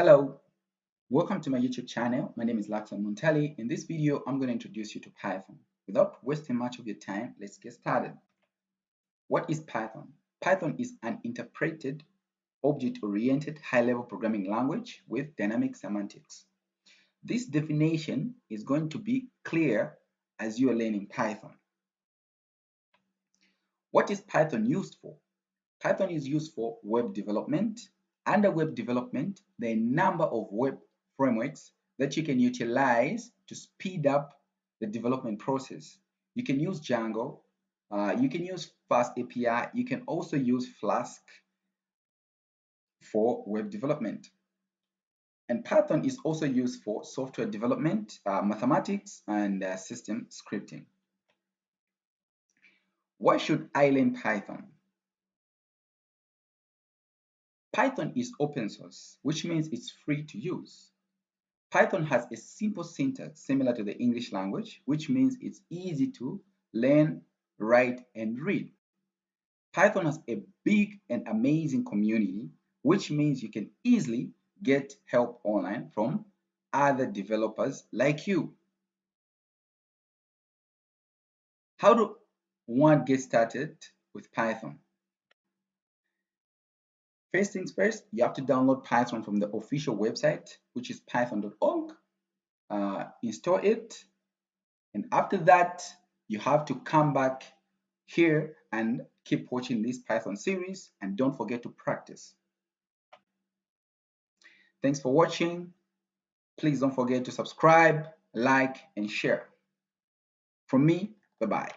Hello, welcome to my YouTube channel. My name is Lakson Montali. In this video, I'm going to introduce you to Python. Without wasting much of your time, let's get started. What is Python? Python is an interpreted, object-oriented, high-level programming language with dynamic semantics. This definition is going to be clear as you are learning Python. What is Python used for? Python is used for web development. Under web development, there are a number of web frameworks that you can utilize to speed up the development process. You can use Django, you can use Fast API, you can also use Flask for web development. And Python is also used for software development, mathematics, and system scripting. Why should I learn Python? Python is open source, which means it's free to use. Python has a simple syntax similar to the English language, which means it's easy to learn, write, and read. Python has a big and amazing community, which means you can easily get help online from other developers like you. How do one get started with Python? First things first, you have to download Python from the official website, which is python.org. Install it, and after that, you have to come back here and keep watching this Python series, and don't forget to practice. Thanks for watching. Please don't forget to subscribe, like, and share. From me, bye-bye.